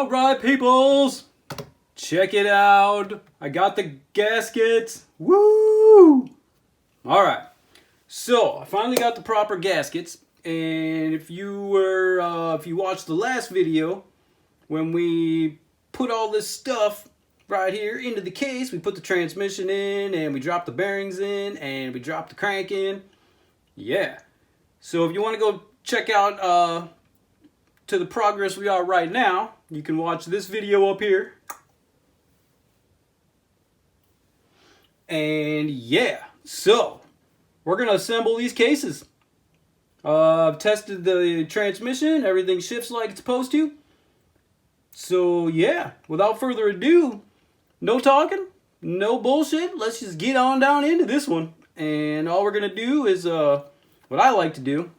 Alright, peoples! Check it out! I got the gaskets! Woo! Alright, so I finally got the proper gaskets, and if you watched the last video, when we put all this stuff right here into the case, we put the transmission in, and we dropped the bearings in, and we dropped the crank in. Yeah. So if you want to go check out to the progress we are right now, you can watch this video up here. And yeah, so we're gonna assemble these cases. I've tested the transmission, everything shifts like it's supposed to. So yeah, without further ado, no talking, no bullshit, let's just get on down into this one. And all we're gonna do is what I like to do.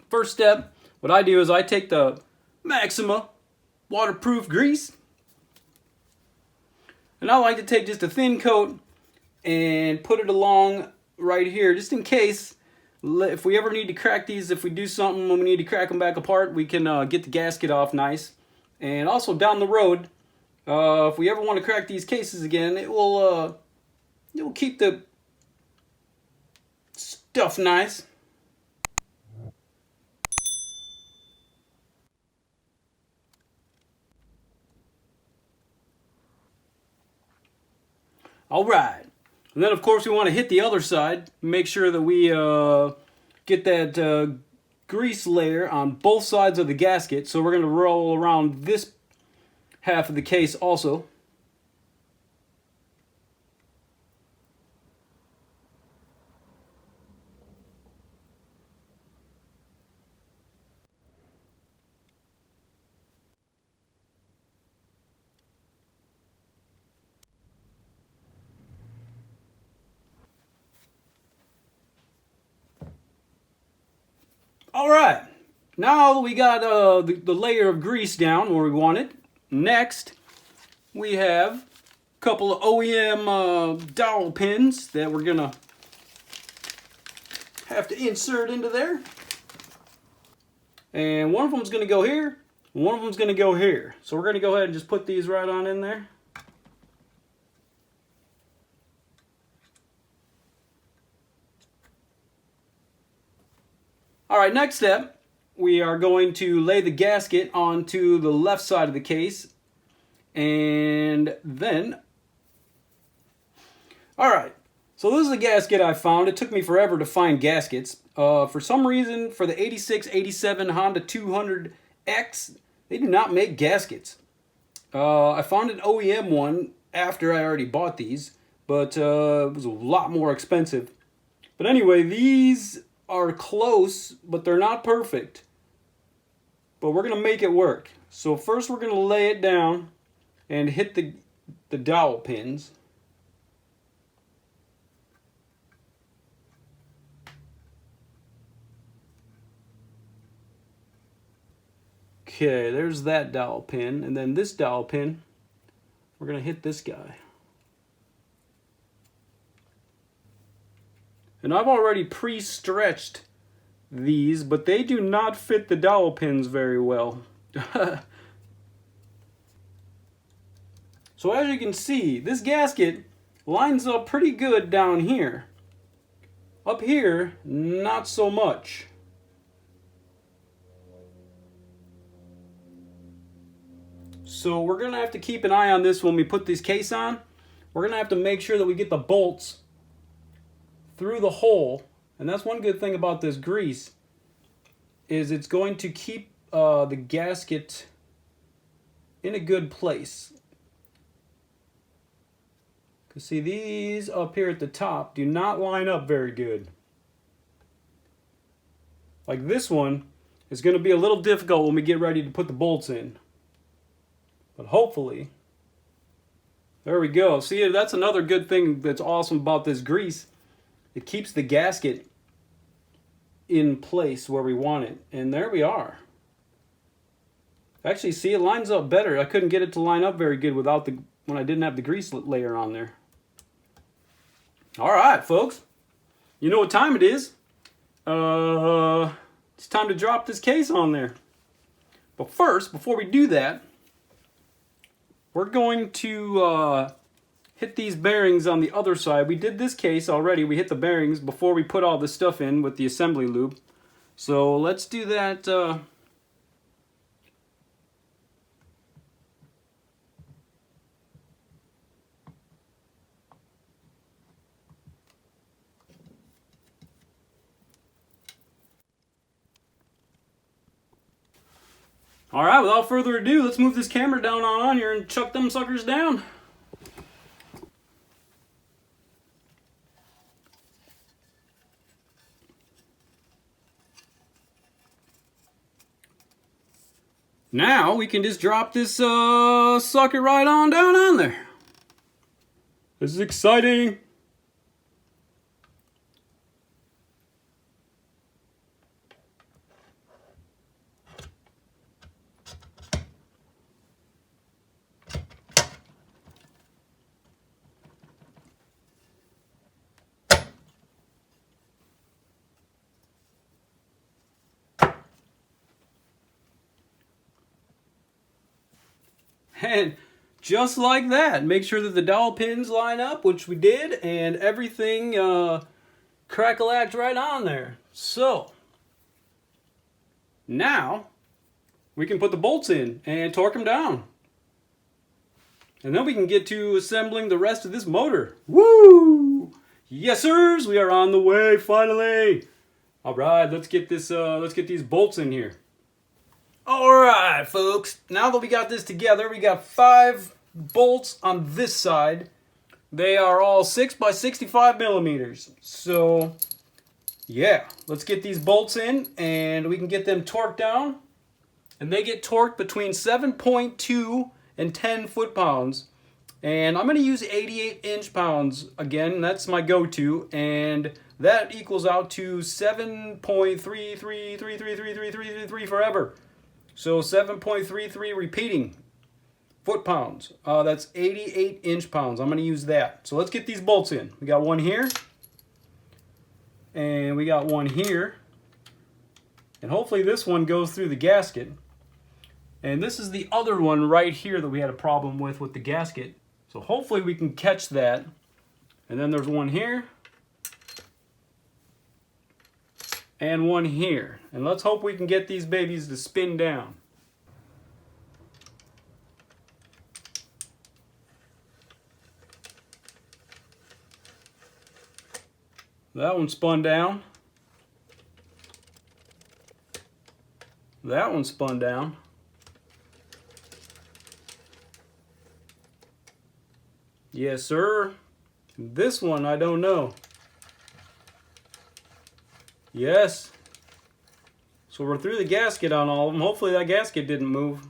First step, what I do is I take the Maxima waterproof grease, and I like to take just a thin coat and put it along right here, just in case if we ever need to crack these, if we do something when we need to crack them back apart, we can get the gasket off nice. And also down the road, if we ever want to crack these cases again, it will keep the stuff nice. All right, and then of course we want to hit the other side, make sure that we get that grease layer on both sides of the gasket. So we're going to roll around this half of the case also. All right, now we got the layer of grease down where we want it. Next, we have a couple of OEM dowel pins that we're gonna have to insert into there. And one of them's gonna go here, and one of them's gonna go here. So we're gonna go ahead and just put these right on in there. All right, next step, we are going to lay the gasket onto the left side of the case. And then, all right, so this is a gasket I found. It took me forever to find gaskets. For some reason, for the 86, 87 Honda 200X, they do not make gaskets. I found an OEM one after I already bought these, but it was a lot more expensive. But anyway, these are close, but they're not perfect. But we're going to make it work. So first we're going to lay it down and hit the dowel pins. Okay, there's that dowel pin. And then this dowel pin, we're going to hit this guy. And I've already pre-stretched these, but they do not fit the dowel pins very well. So as you can see, this gasket lines up pretty good down here. Up here, not so much. So we're going to have to keep an eye on this when we put this case on. We're going to have to make sure that we get the bolts through the hole. And that's one good thing about this grease, is it's going to keep the gasket in a good place. Because see, these up here at the top do not line up very good. Like this one is going to be a little difficult when we get ready to put the bolts in. But hopefully, there we go. See, that's another good thing that's awesome about this grease. It keeps the gasket in place where we want it. And there we are. Actually, see, it lines up better. I couldn't get it to line up very good without when I didn't have the grease layer on there. All right, folks. You know what time it is. It's time to drop this case on there. But first, before we do that, we're going to hit these bearings on the other side. We did this case already. We hit the bearings before we put all this stuff in with the assembly lube. So let's do that. Alright, without further ado, let's move this camera down on here and chuck them suckers down. Now we can just drop this sucker right on down on there. This is exciting. And just like that, make sure that the dowel pins line up, which we did, and everything crack-a-lacked right on there. So, now we can put the bolts in and torque them down. And then we can get to assembling the rest of this motor. Woo! Yes, sirs, we are on the way, finally. All right, let's get this. Let's get these bolts in here. Alright folks, now that we got this together, we got 5 bolts on this side. They are all 6 by 65 millimeters. So, yeah, let's get these bolts in and we can get them torqued down. And they get torqued between 7.2 and 10 foot-pounds. And I'm going to use 88 inch-pounds again, that's my go-to. And that equals out to 7.33333333 forever. So 7.33 repeating foot-pounds. That's 88 inch-pounds. I'm going to use that. So let's get these bolts in. We got one here. And we got one here. And hopefully this one goes through the gasket. And this is the other one right here that we had a problem with the gasket. So hopefully we can catch that. And then there's one here. And one here. And let's hope we can get these babies to spin down. That one spun down. That one spun down. Yes, sir. This one, I don't know. Yes. So we're through the gasket on all of them. Hopefully that gasket didn't move.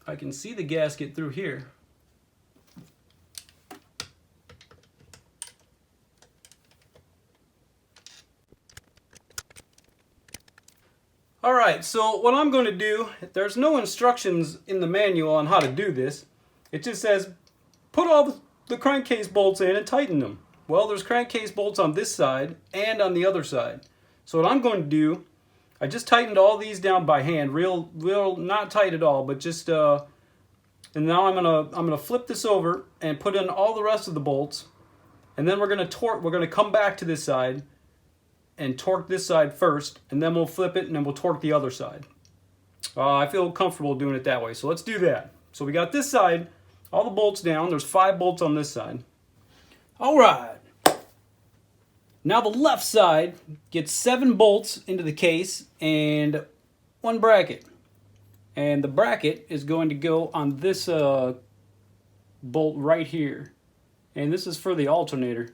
I can see the gasket through here. Alright, so what I'm going to do, there's no instructions in the manual on how to do this. It just says, put all the crankcase bolts in and tighten them. Well, there's crankcase bolts on this side and on the other side. So what I'm going to do, I just tightened all these down by hand, real not tight at all, but just and now I'm gonna flip this over and put in all the rest of the bolts, and then we're gonna come back to this side and torque this side first, and then we'll flip it and then we'll torque the other side. I feel comfortable doing it that way, so let's do that. So we got this side, all the bolts down. There's 5 bolts on this side. All right. Now the left side gets 7 bolts into the case and 1 bracket. And the bracket is going to go on this bolt right here. And this is for the alternator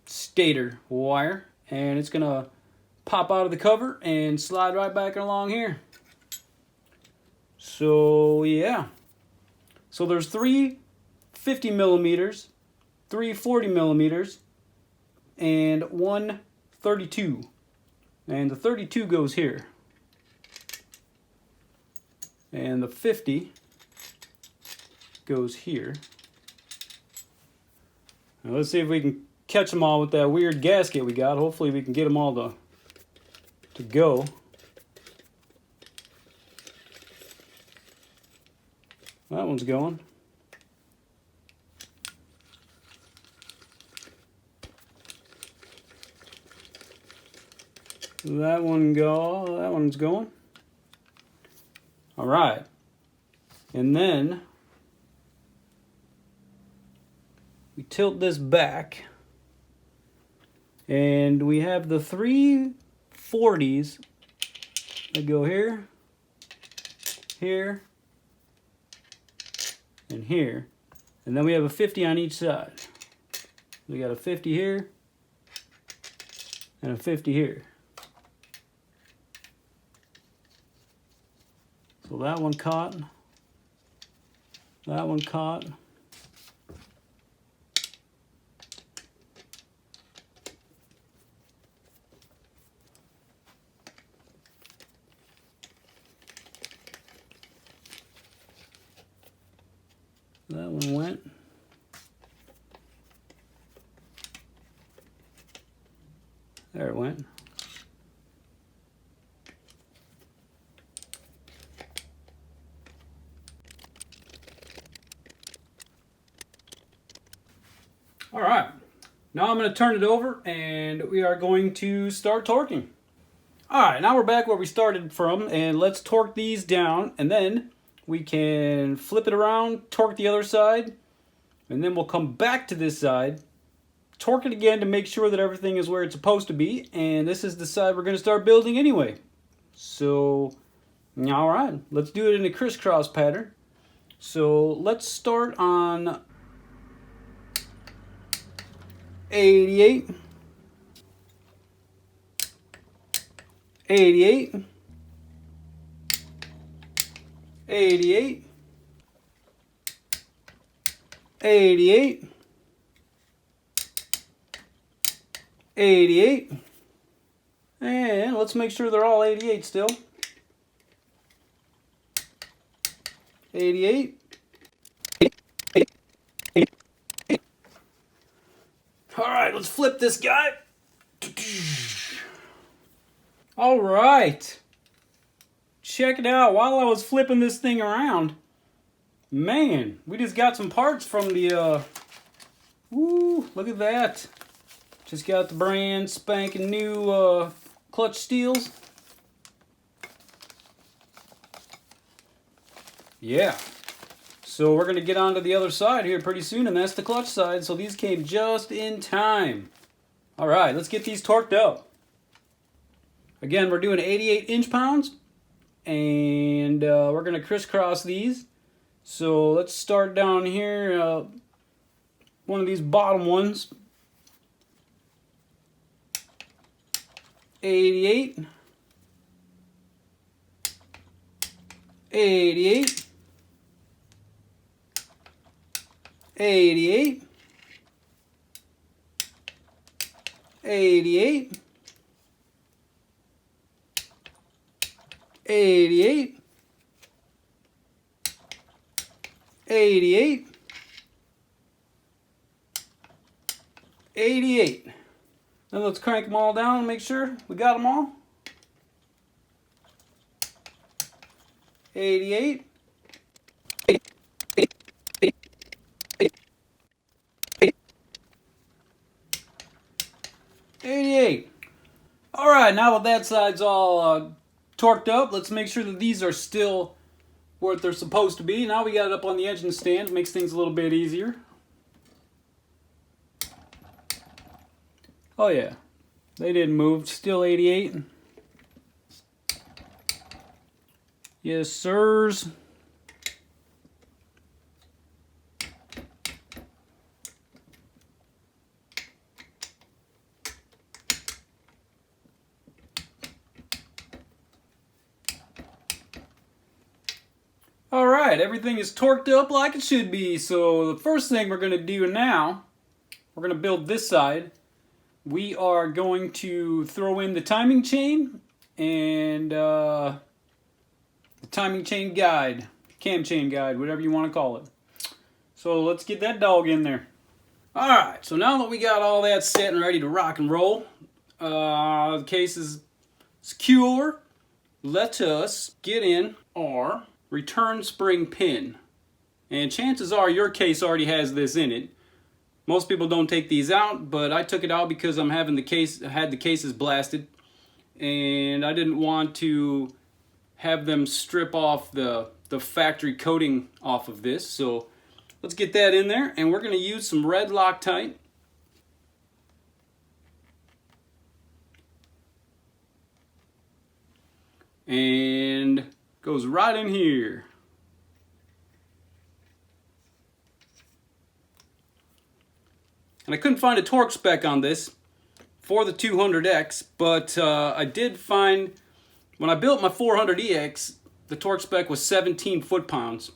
stator wire. And it's going to pop out of the cover and slide right back along here. So, yeah. So there's 3 50 millimeters, 3 40 millimeters, and 1 32. And the 32 goes here. And the 50 goes here. Now let's see if we can catch them all with that weird gasket we got. Hopefully we can get them all to go. That one's going. That one's going. All right. And then we tilt this back and we have the 340s that go here, here, and here. And then we have a 50 on each side. We got a 50 here and a 50 here. So that one caught. That one caught. That one went. There it went. All right, now I'm going to turn it over and we are going to start torquing. All right, now we're back where we started from, and let's torque these down, and then we can flip it around, torque the other side, and then we'll come back to this side, torque it again to make sure that everything is where it's supposed to be, and this is the side we're going to start building anyway. So, all right, let's do it in a crisscross pattern. So let's start on 88, 88, 88, 88, 88, and let's make sure they're all 88 still. 88. All right, let's flip this guy. All right. Check it out. While I was flipping this thing around, man, we just got some parts from the, woo, look at that. Just got the brand spanking new clutch steels. Yeah. So we're going to get onto the other side here pretty soon, and that's the clutch side. So these came just in time. All right, let's get these torqued up. Again, we're doing 88 inch-pounds, and we're going to crisscross these. So let's start down here, one of these bottom ones. 88. 88. 88, 88, 88, 88, 88. Then let's crank them all down and make sure we got them all. 88. 88. All right, now that that side's all torqued up, let's make sure that these are still where they're supposed to be. Now we got it up on the engine stand, makes things a little bit easier. Oh yeah, they didn't move, still 88. Yes, sirs. All right, everything is torqued up like it should be. So the first thing we're going to do now, we're going to build this side. We are going to throw in the timing chain and the timing chain guide, cam chain guide, whatever you want to call it. So let's get that dog in there. All right, so now that we got all that set and ready to rock and roll, the case is secure. Let us get in our return spring pin. And chances are your case already has this in it. Most people don't take these out, but I took it out because I'm having had the cases blasted, and I didn't want to have them strip off the factory coating off of this. So let's get that in there, and we're going to use some red Loctite. And goes right in here. And I couldn't find a torque spec on this for the 200X, but I did find, when I built my 400EX, the torque spec was 17 foot-pounds.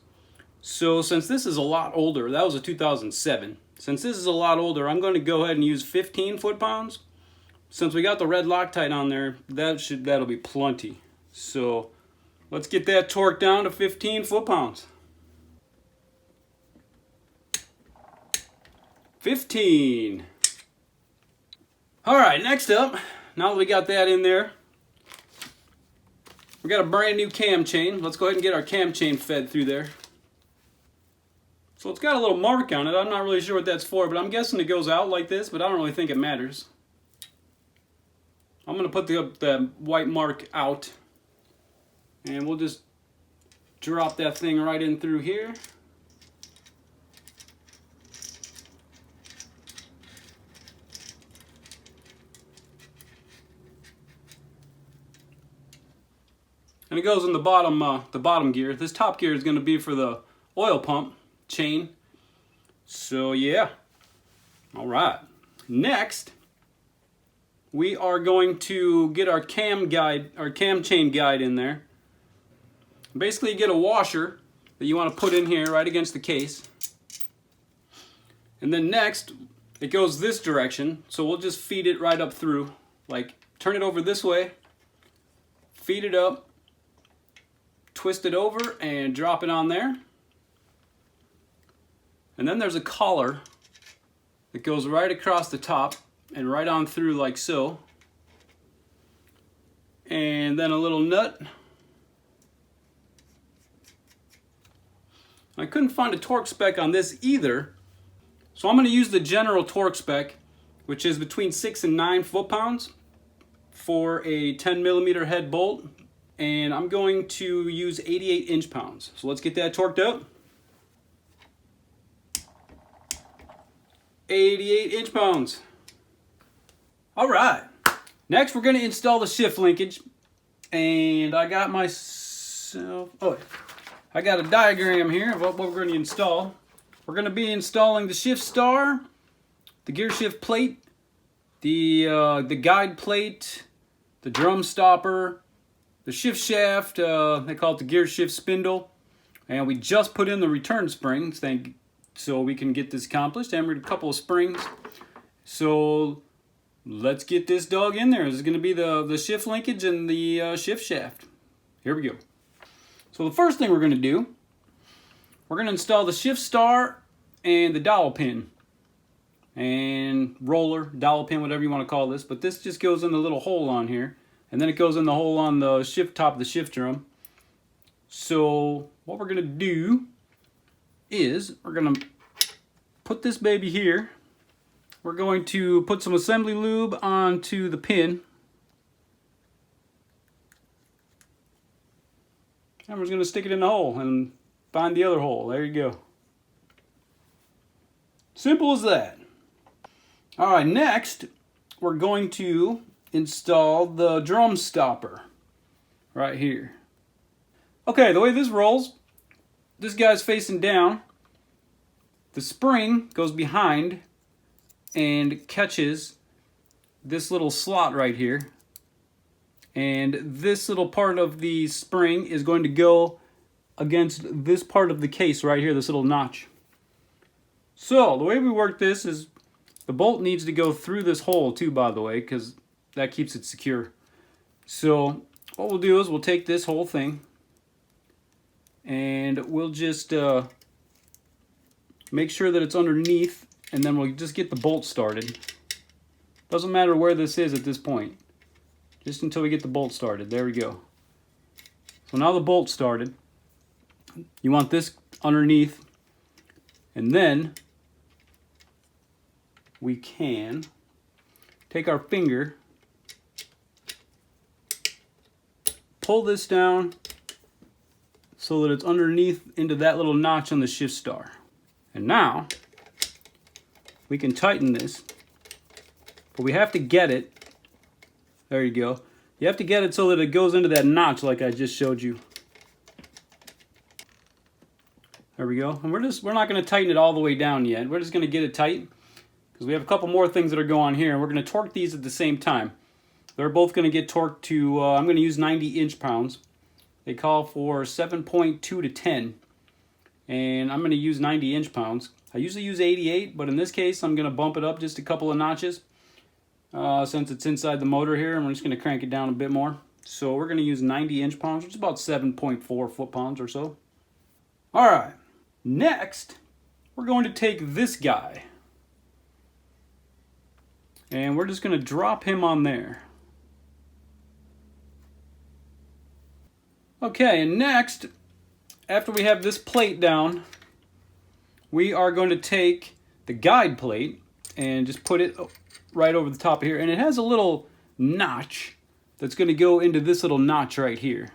So since this is a lot older, that was a 2007. Since this is a lot older, I'm going to go ahead and use 15 foot-pounds. Since we got the red Loctite on there, that'll be plenty. So let's get that torque down to 15 foot-pounds. 15. Alright, next up, now that we got that in there, we got a brand new cam chain. Let's go ahead and get our cam chain fed through there. So it's got a little mark on it. I'm not really sure what that's for, but I'm guessing it goes out like this, but I don't really think it matters. I'm going to put the white mark out, and we'll just drop that thing right in through here. And it goes in the bottom gear. This top gear is going to be for the oil pump chain. So yeah. All right. Next, we are going to get our cam chain guide in there. Basically, you get a washer that you want to put in here right against the case. And then next, it goes this direction. So we'll just feed it right up through. Like, turn it over this way, feed it up, twist it over, and drop it on there. And then there's a collar that goes right across the top and right on through like so. And then a little nut. I couldn't find a torque spec on this either, so I'm going to use the general torque spec, which is between 6 and 9 foot-pounds for a 10mm head bolt. And I'm going to use 88 inch-pounds. So let's get that torqued up. 88 inch-pounds. All right. Next, we're going to install the shift linkage. And I got myself... I got a diagram here of what we're going to install. We're going to be installing the shift star, the gear shift plate, the guide plate, the drum stopper, the shift shaft, they call it the gear shift spindle, and we just put in the return springs so we can get this accomplished. Hammered a couple of springs. So let's get this dog in there. This is going to be the shift linkage and the shift shaft. Here we go. So the first thing we're going to do, we're going to install the shift star and the dowel pin. And roller, dowel pin, whatever you want to call this. But this just goes in the little hole on here. And then it goes in the hole on the top of the shift drum. So what we're going to do is we're going to put this baby here. We're going to put some assembly lube onto the pin. And we're just going to stick it in the hole and find the other hole. There you go. Simple as that. All right, next we're going to install the drum stopper right here. Okay, the way this rolls, this guy's facing down. The spring goes behind and catches this little slot right here. And this little part of the spring is going to go against this part of the case right here, this little notch. So the way we work this is the bolt needs to go through this hole too, by the way, because that keeps it secure. So what we'll do is we'll take this whole thing and we'll just make sure that it's underneath, and then we'll just get the bolt started. Doesn't matter where this is at this point, just until we get the bolt started. There we go. So now the bolt started. You want this underneath And then we can take our finger, pull this down so that it's underneath into that little notch on the shift star. And now we can tighten this, but we have to get it. There you go. You have to get it so that it goes into that notch like I just showed you. There we go. And we're not going to tighten it all the way down yet. We're just going to get it tight because we have a couple more things that are going on here, and we're going to torque these at the same time. They're both going to get torqued to, I'm going to use 90 inch-pounds. They call for 7.2 to 10, and I'm going to use 90 inch-pounds. I usually use 88, but in this case, I'm going to bump it up just a couple of notches since it's inside the motor here, and we're just going to crank it down a bit more. So we're going to use 90 inch-pounds, which is about 7.4 foot-pounds or so. All right. Next, we're going to take this guy, and we're just going to drop him on there. Okay, and next, after we have this plate down, we are going to take the guide plate and just put it right over the top of here, and it has a little notch that's going to go into this little notch right here.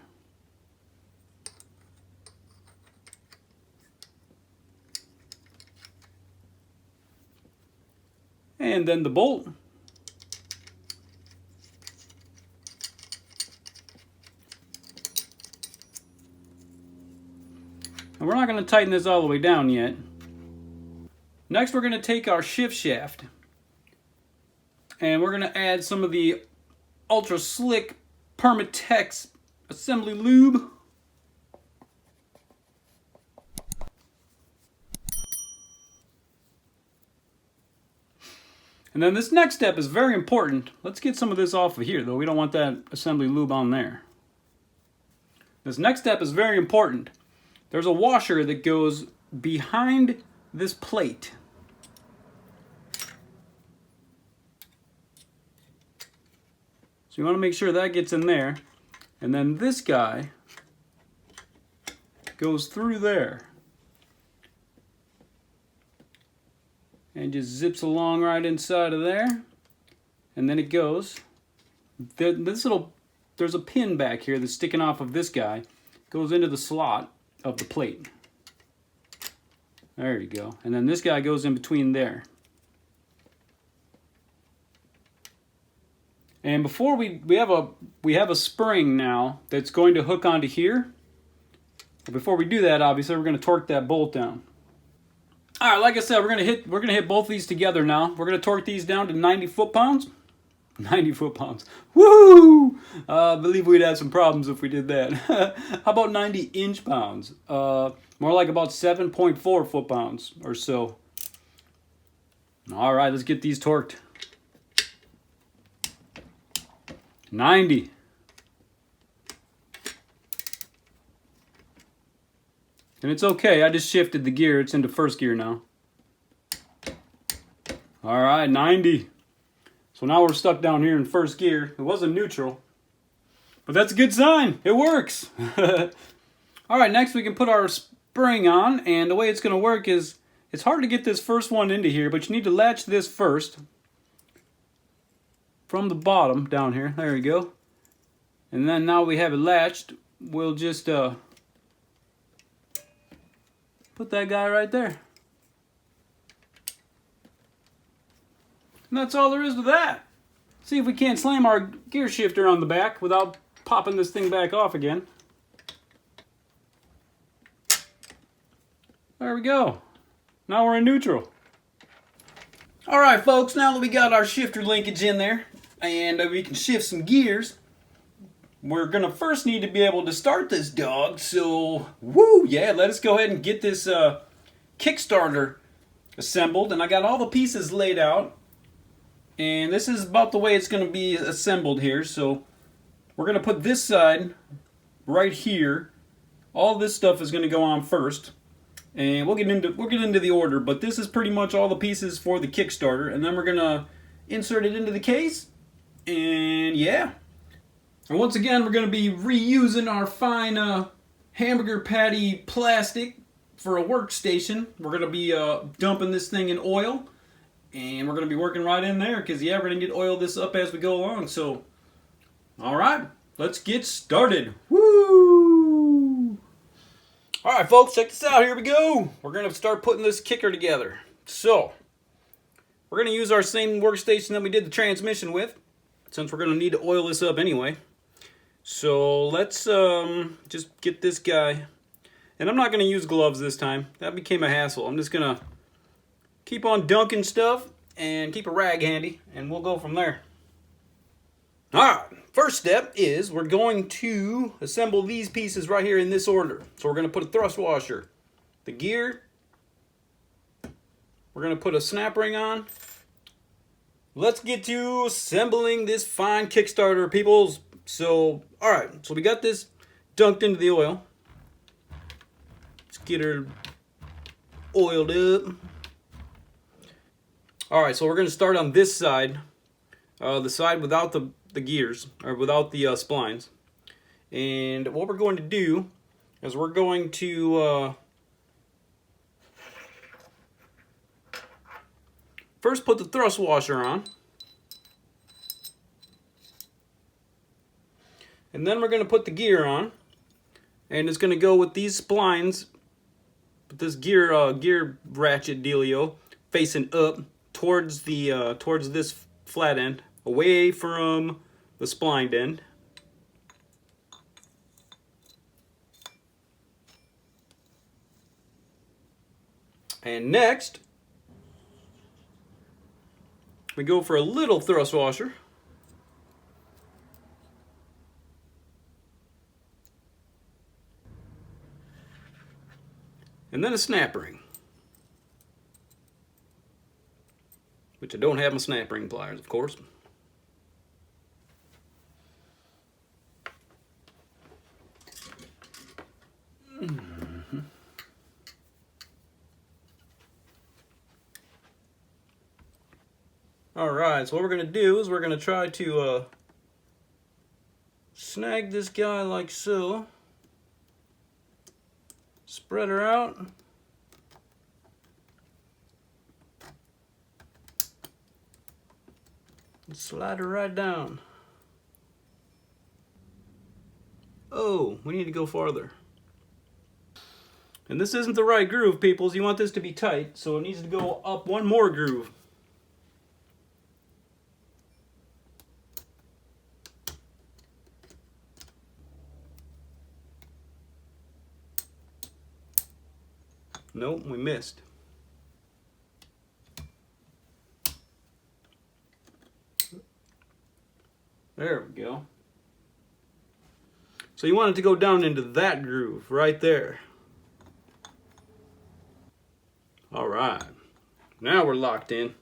And then the bolt. And we're not going to tighten this all the way down yet. Next, we're going to take our shift shaft, and we're going to add some of the Ultra Slick Permatex assembly lube. And then this next step is very important. Let's get some of this off of here, though. We don't want that assembly lube on there. This next step is very important. There's a washer that goes behind this plate. So you want to make sure that gets in there. And then this guy goes through there. And just zips along right inside of there. And then it goes. There's a pin back here that's sticking off of this guy. Goes into the slot of the plate. There you go. And then this guy goes in between there. And before we have a spring now that's going to hook onto here. But before we do that, obviously we're going to torque that bolt down. All right, like I said, we're gonna hit both these together now. We're gonna torque these down to 90 foot-pounds. 90 foot-pounds. Woo! I believe we'd have some problems if we did that. How about 90 inch-pounds? More like about 7.4 foot-pounds or so. All right, let's get these torqued. 90. And it's okay, I just shifted the gear. It's into first gear now. All right, 90. So now we're stuck down here in first gear. It wasn't neutral, but that's a good sign. It works. All right, next we can put our spring on, and the way it's going to work is, it's hard to get this first one into here, but you need to latch this first from the bottom down here. There you go. And then now we have it latched, we'll just put that guy right there. And that's all there is to that. See if we can't slam our gear shifter on the back without popping this thing back off again. There we go. Now we're in neutral. Alright folks, now that we got our shifter linkage in there and we can shift some gears, we're going to first need to be able to start this dog. So, woo, yeah, let us go ahead and get this Kickstarter assembled. And I got all the pieces laid out. And this is about the way it's going to be assembled here. So, we're going to put this side right here. All this stuff is going to go on first. And we'll get into the order. But this is pretty much all the pieces for the Kickstarter. And then we're going to insert it into the case. And yeah. And once again, we're going to be reusing our fine hamburger patty plastic for a workstation. We're going to be dumping this thing in oil. And we're going to be working right in there because, yeah, we're going to get oil this up as we go along. So, all right, let's get started. Woo! All right, folks, check this out. Here we go. We're going to start putting this kicker together. So, we're going to use our same workstation that we did the transmission with, since we're going to need to oil this up anyway. So, let's just get this guy. And I'm not going to use gloves this time. That became a hassle. I'm just going to keep on dunking stuff and keep a rag handy, and we'll go from there. Alright, first step is we're going to assemble these pieces right here in this order. So we're going to put a thrust washer, the gear, we're going to put a snap ring on. Let's get to assembling this fine Kickstarter, peoples. So, alright, so we got this dunked into the oil. Let's get her oiled up. Alright, so we're going to start on this side, the side without the gears, or without the splines. And what we're going to do is we're going to first put the thrust washer on. And then we're going to put the gear on. And it's going to go with these splines, with this gear ratchet dealio, facing up towards the towards this flat end, away from the splined end. And next, we go for a little thrust washer. And then a snap ring. Which I don't have my snap ring pliers, of course. Alright, so what we're going to do is we're going to try to snag this guy like so. Spread her out. Slide her right down. Oh, we need to go farther. And this isn't the right groove, peoples. You want this to be tight, so it needs to go up one more groove. Nope, we missed. There we go. So you want it to go down into that groove right there. All right. Now we're locked in.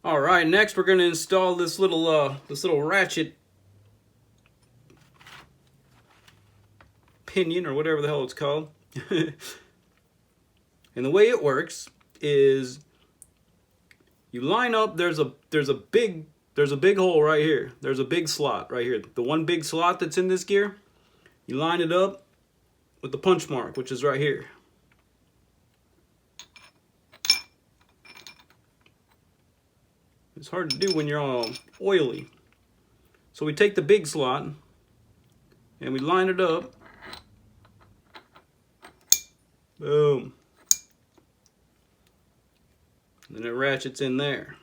All right, next we're going to install this little ratchet pinion or whatever the hell it's called. And the way it works is you line up, there's a big hole right here. There's a big slot right here. The one big slot that's in this gear, you line it up with the punch mark, which is right here. It's hard to do when you're all oily. So we take the big slot and we line it up. Boom. And then it ratchets in there.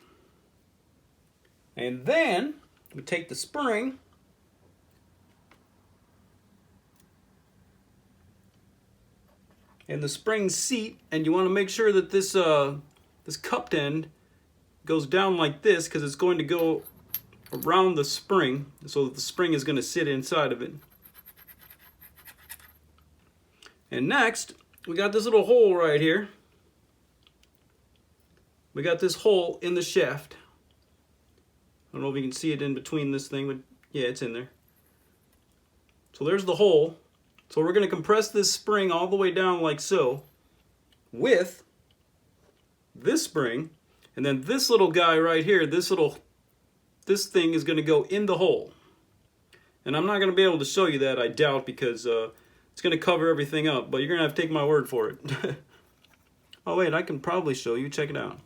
And then we take the spring and the spring seat, and you want to make sure that this this cupped end goes down like this, because it's going to go around the spring, so that the spring is going to sit inside of it. And next, we got this little hole right here. We got this hole in the shaft. I don't know if you can see it in between this thing, but yeah, it's in there. So there's the hole. So we're going to compress this spring all the way down like so, with this spring, and then this little guy right here, this little this thing is going to go in the hole. And I'm not going to be able to show you that, I doubt, because it's going to cover everything up. But you're going to have to take my word for it. Oh wait, I can probably show you. Check it out.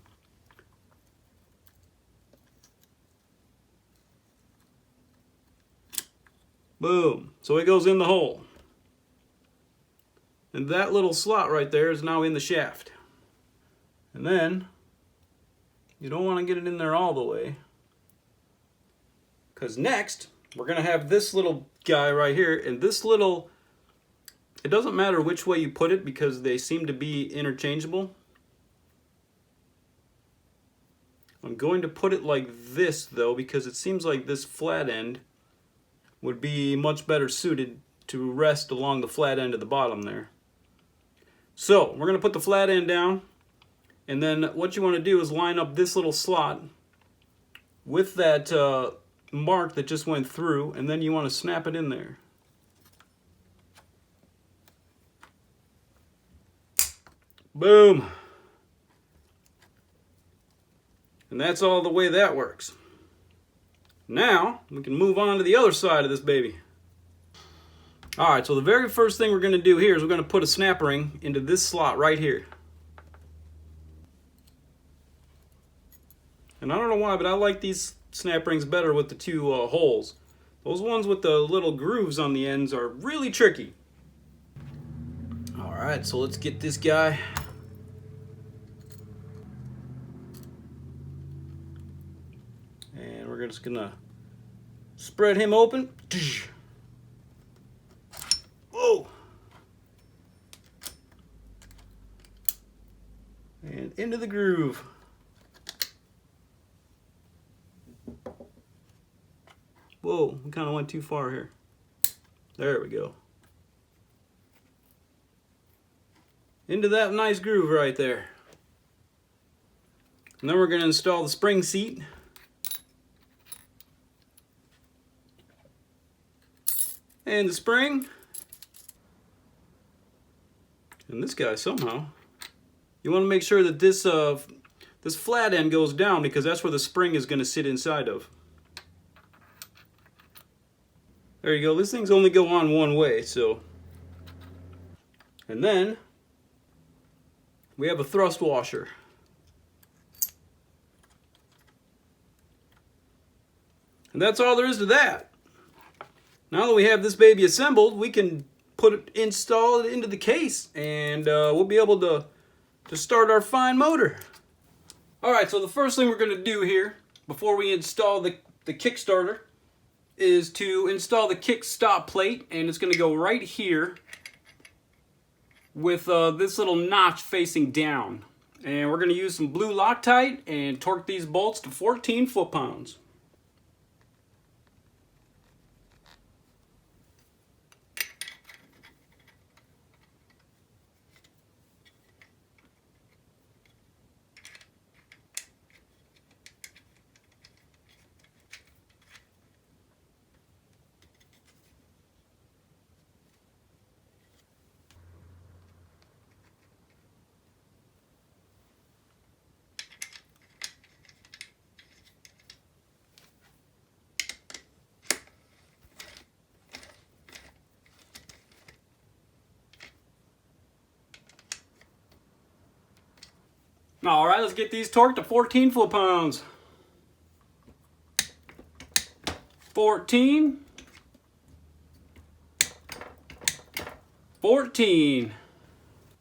Boom. So it goes in the hole. And that little slot right there is now in the shaft. And then, you don't want to get it in there all the way. Because next, we're going to have this little guy right here. And this little, it doesn't matter which way you put it because they seem to be interchangeable. I'm going to put it like this though, because it seems like this flat end would be much better suited to rest along the flat end of the bottom there. So we're going to put the flat end down, and then what you want to do is line up this little slot with that mark that just went through, and then you want to snap it in there. Boom. And that's all the way that works. Now we can move on to the other side of this baby. Alright, so the very first thing we're going to do here is we're going to put a snap ring into this slot right here. And I don't know why, but I like these snap rings better with the two holes. Those ones with the little grooves on the ends are really tricky. Alright, so let's get this guy. And we're just going to spread him open. Whoa! And into the groove. Whoa, we kind of went too far here. There we go. Into that nice groove right there. And then we're going to install the spring seat. And the spring. And this guy somehow. You want to make sure that this this flat end goes down, because that's where the spring is going to sit inside of. There you go. This thing's only go on one way, so. And then we have a thrust washer. And that's all there is to that. Now that we have this baby assembled, we can install it into the case, and we'll be able to start our fine motor. Alright, so the first thing we're going to do here, before we install the Kickstarter, is to install the kick stop plate, and it's going to go right here with this little notch facing down. And we're going to use some blue Loctite and torque these bolts to 14 foot-pounds. Alright, let's get these torqued to 14 foot-pounds. 14. 14.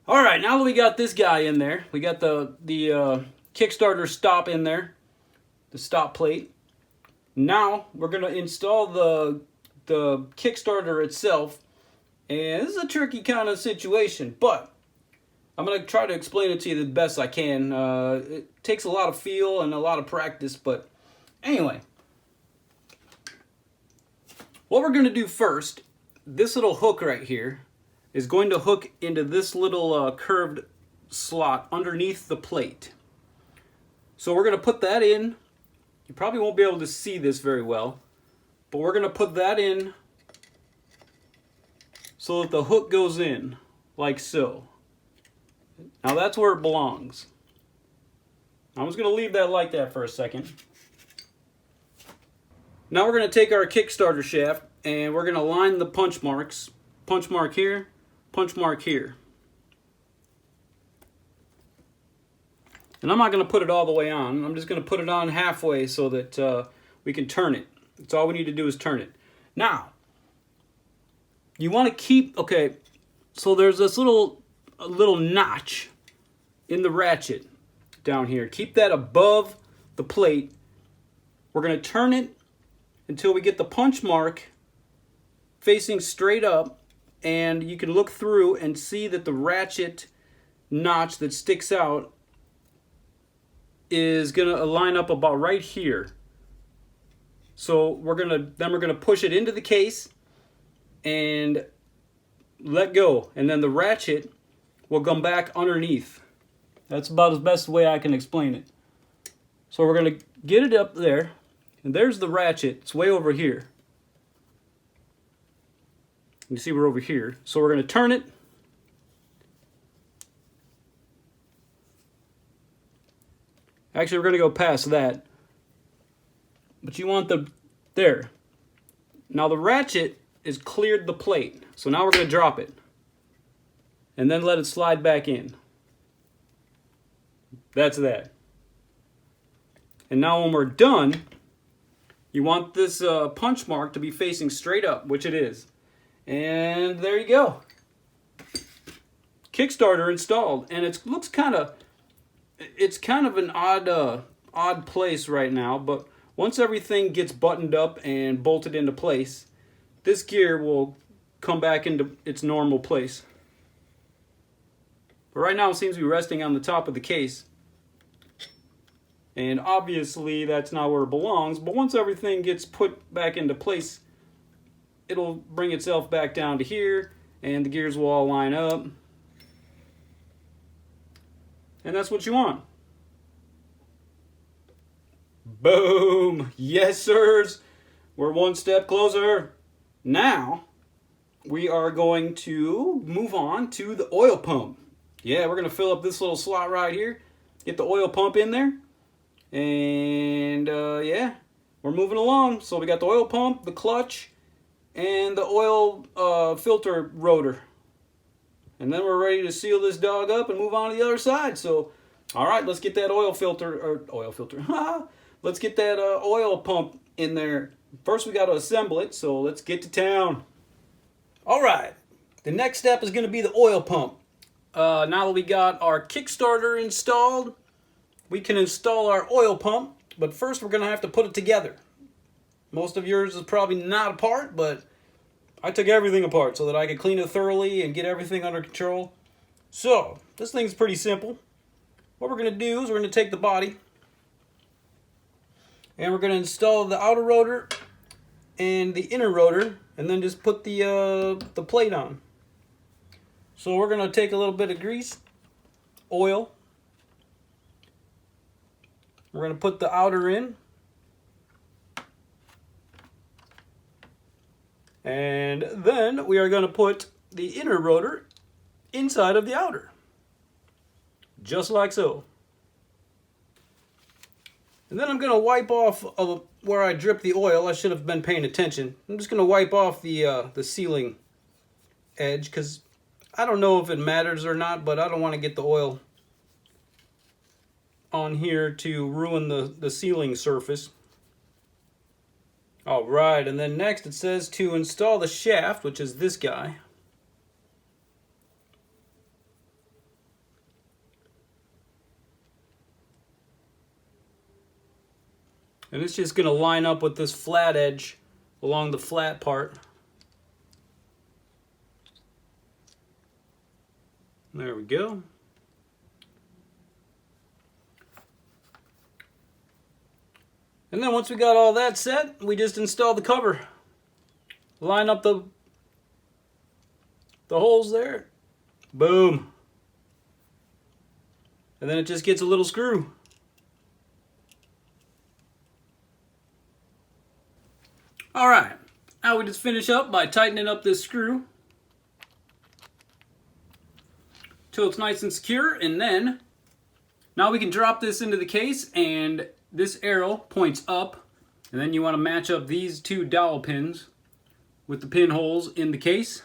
Alright, now that we got this guy in there, we got the Kickstarter stop in there, the stop plate. Now we're going to install the Kickstarter itself. And this is a tricky kind of situation, but I'm going to try to explain it to you the best I can. It takes a lot of feel and a lot of practice, but anyway. What we're going to do first, this little hook right here is going to hook into this little curved slot underneath the plate. So we're going to put that in. You probably won't be able to see this very well, but we're going to put that in so that the hook goes in, like so. Now that's where it belongs. I'm just going to leave that like that for a second. Now we're going to take our Kickstarter shaft and we're going to line the punch marks. Punch mark here, punch mark here. And I'm not going to put it all the way on. I'm just going to put it on halfway so that we can turn it. That's all we need to do is turn it. Now, you want to keep, okay, so there's this little notch in the ratchet down here. Keep that above the plate. We're going to turn it until we get the punch mark facing straight up, and you can look through and see that the ratchet notch that sticks out is going to line up about right here. So we're going to push it into the case and let go, and then the ratchet will come back underneath. That's about the best way I can explain it. So we're going to get it up there, and there's the ratchet. It's way over here. You see we're over here. So we're going to turn it. Actually, we're going to go past that. But you want there. Now the ratchet is cleared the plate. So now we're going to drop it. And then let it slide back in. That's that. And now when we're done, you want this punch mark to be facing straight up, which it is. And there you go. Kickstarter installed. And it looks it's kind of an odd place right now, but once everything gets buttoned up and bolted into place, this gear will come back into its normal place. But right now it seems to be resting on the top of the case. And obviously that's not where it belongs, but once everything gets put back into place, it'll bring itself back down to here, and the gears will all line up. And that's what you want. Boom! Yes, sirs! We're one step closer. Now, we are going to move on to the oil pump. Yeah, we're going to fill up this little slot right here, get the oil pump in there, and yeah, we're moving along. So we got the oil pump, the clutch, and the oil filter rotor. And then we're ready to seal this dog up and move on to the other side. So, all right, let's get that let's get that oil pump in there. First, we got to assemble it, so let's get to town. All right, the next step is going to be the oil pump. Now that we got our Kickstarter installed, we can install our oil pump, but first we're going to have to put it together. Most of yours is probably not apart, but I took everything apart so that I could clean it thoroughly and get everything under control. So, this thing's pretty simple. What we're going to do is we're going to take the body and we're going to install the outer rotor and the inner rotor, and then just put the plate on. So we're going to take a little bit of grease, oil. We're going to put the outer in. And then we are going to put the inner rotor inside of the outer. Just like so. And then I'm going to wipe off where I dripped the oil. I should have been paying attention. I'm just going to wipe off the sealing edge, because I don't know if it matters or not, but I don't want to get the oil on here to ruin the sealing surface. All right, and then next it says to install the shaft, which is this guy. And it's just going to line up with this flat edge along the flat part. There we go. And then once we got all that set, we just install the cover. Line up the holes there. Boom. And then it just gets a little screw. All right, now we just finish up by tightening up this screw till it's nice and secure, and then now we can drop this into the case, and this arrow points up, And then you want to match up these two dowel pins with the pinholes in the case.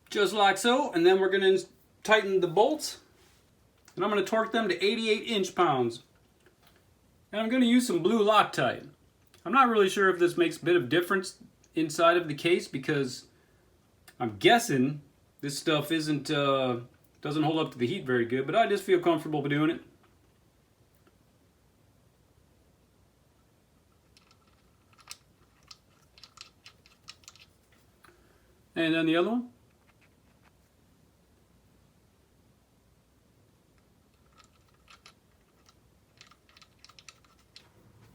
Just like so. And then we're going to tighten the bolts. And I'm going to torque them to 88 inch-pounds. And I'm going to use some blue Loctite. I'm not really sure if this makes a bit of difference inside of the case, because I'm guessing this stuff doesn't hold up to the heat very good, but I just feel comfortable doing it. And then the other one.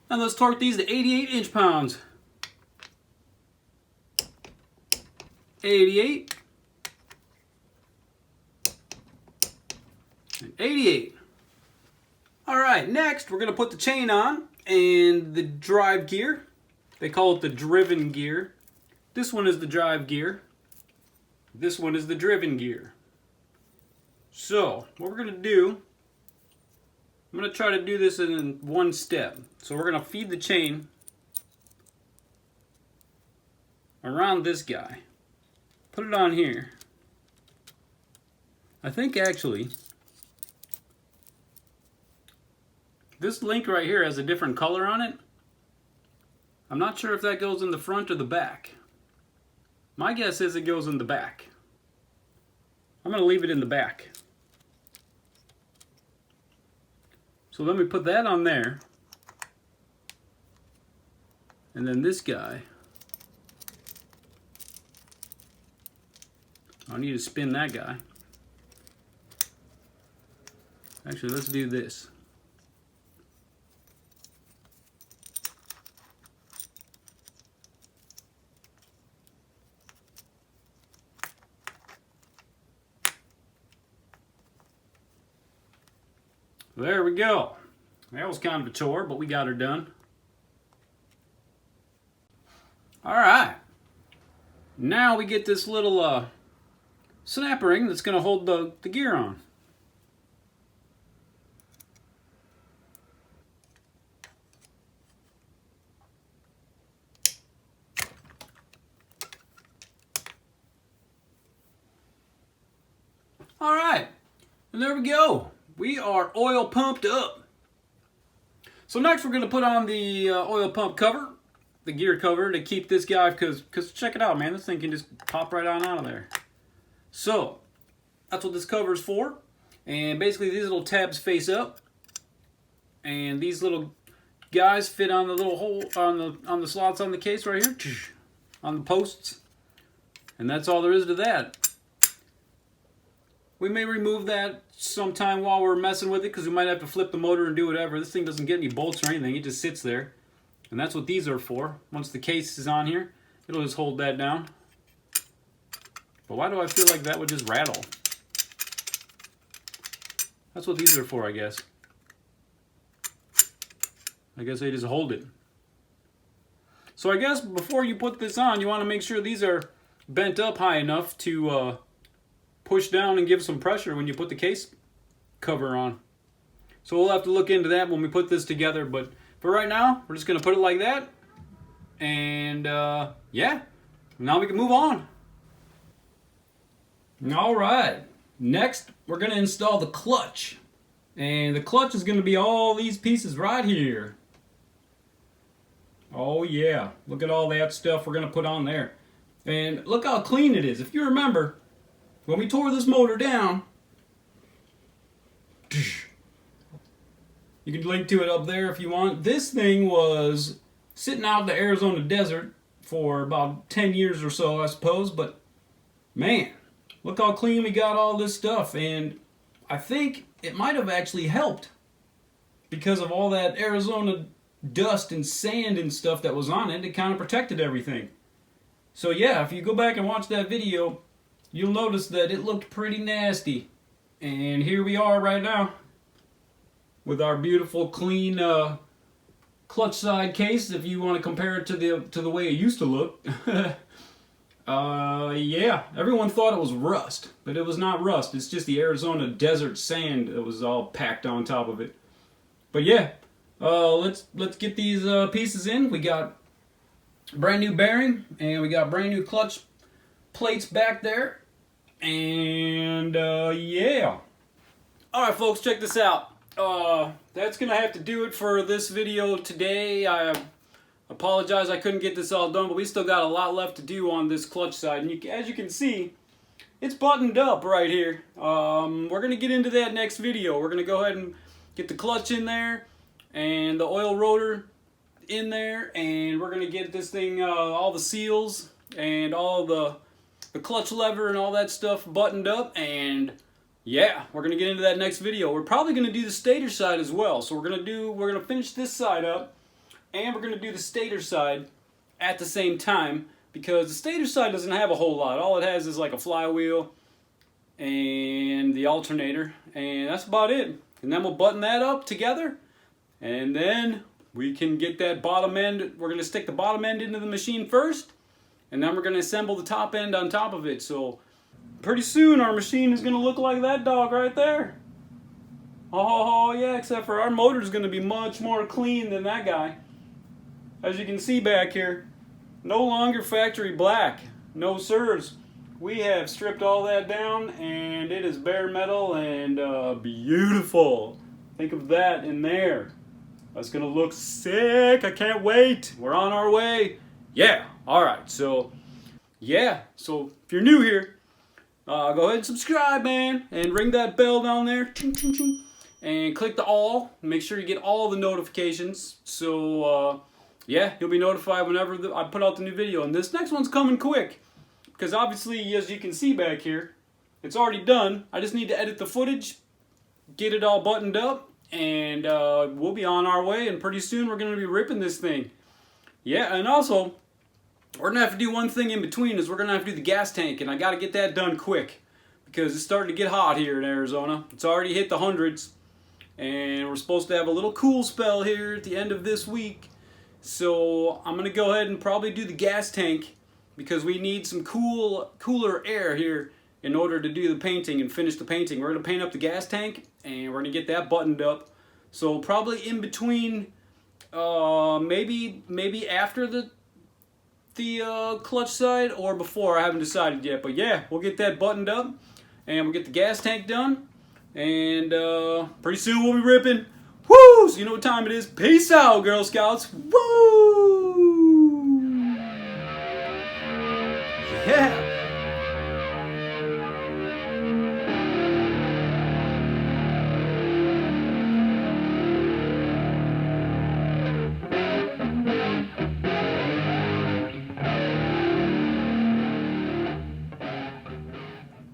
And let's torque these to 88 inch-pounds. 88. And 88. Alright, next we're going to put the chain on and the drive gear. They call it the driven gear. This one is the drive gear. This one is the driven gear. So, what we're going to do, I'm going to try to do this in one step. So we're going to feed the chain around this guy. Put it on here. I think actually this link right here has a different color on it. I'm not sure if that goes in the front or the back. My guess is it goes in the back. I'm going to leave it in the back. So let me put that on there. And then this guy, I need to spin that guy. Actually, let's do this. There we go. That was kind of a chore, but we got her done. Alright. Now we get this little snap ring that's going to hold the gear on. Alright. And there we go. We are oil pumped up. So next we're going to put on the oil pump cover, the gear cover, to keep this guy, because check it out, man, this thing can just pop right on out of there. So that's what this cover is for. And basically these little tabs face up, and these little guys fit on the little hole on the slots on the case right here, on the posts. And that's all there is to that. We may remove that sometime while we're messing with it, because we might have to flip the motor and do whatever. This thing doesn't get any bolts or anything. It just sits there. And that's what these are for. Once the case is on here, it'll just hold that down. But why do I feel like that would just rattle? That's what these are for, I guess. I guess they just hold it. So I guess before you put this on, you want to make sure these are bent up high enough to push down and give some pressure when you put the case cover on. So we'll have to look into that when we put this together, but for right now, we're just going to put it like that. And yeah, now we can move on. Alright, next we're going to install the clutch. And the clutch is going to be all these pieces right here. Oh yeah, look at all that stuff we're going to put on there. And look how clean it is. If you remember, when we tore this motor down, you can link to it up there if you want. This thing was sitting out in the Arizona desert for about 10 years or so, I suppose. But man, look how clean we got all this stuff. And I think it might have actually helped because of all that Arizona dust and sand and stuff that was on it. It kind of protected everything. So yeah, if you go back and watch that video, you'll notice that it looked pretty nasty. And here we are right now with our beautiful clean clutch side case, if you want to compare it to the way it used to look. Yeah, everyone thought it was rust, but it was not rust. It's just the Arizona desert sand that was all packed on top of it. But yeah, let's get these pieces in. We got brand new bearing, and we got brand new clutch plates back there, and yeah. All right, folks, check this out. That's gonna have to do it for this video today. I apologize I couldn't get this all done, but we still got a lot left to do on this clutch side. And as you can see, it's buttoned up right here. We're going to get into that next video. We're going to go ahead and get the clutch in there and the oil rotor in there. And we're going to get this thing, all the seals and all the clutch lever and all that stuff buttoned up. And yeah, we're going to get into that next video. We're probably going to do the stator side as well. So we're going to finish this side up. And we're going to do the stator side at the same time, because the stator side doesn't have a whole lot. All it has is like a flywheel and the alternator, and that's about it. And then we'll button that up together, and then we can get that bottom end. We're going to stick the bottom end into the machine first, and then we're going to assemble the top end on top of it. So pretty soon our machine is going to look like that dog right there. Oh yeah, except for our motor is going to be much more clean than that guy. As you can see back here, no longer factory black. No sirs. We have stripped all that down, and it is bare metal and beautiful. Think of that in there. That's going to look sick. I can't wait. We're on our way. Yeah. All right. So, yeah. So, if you're new here, go ahead and subscribe, man. And ring that bell down there. Ching, ching, ching. And click the all. Make sure you get all the notifications. So, yeah, you'll be notified whenever I put out the new video. And this next one's coming quick, because obviously, as you can see back here, it's already done. I just need to edit the footage, get it all buttoned up, and we'll be on our way. And pretty soon, we're going to be ripping this thing. Yeah, and also, we're going to have to do one thing in between, is we're going to have to do the gas tank. And I got to get that done quick, because it's starting to get hot here in Arizona. It's already hit the hundreds. And we're supposed to have a little cool spell here at the end of this week. So I'm going to go ahead and probably do the gas tank, because we need some cooler air here in order to do the painting and finish the painting. We're going to paint up the gas tank, and we're going to get that buttoned up. So probably in between, maybe after the clutch side or before. I haven't decided yet. But yeah, we'll get that buttoned up, and we'll get the gas tank done. And pretty soon we'll be ripping. Woo! So you know what time it is. Peace out, Girl Scouts. Woo!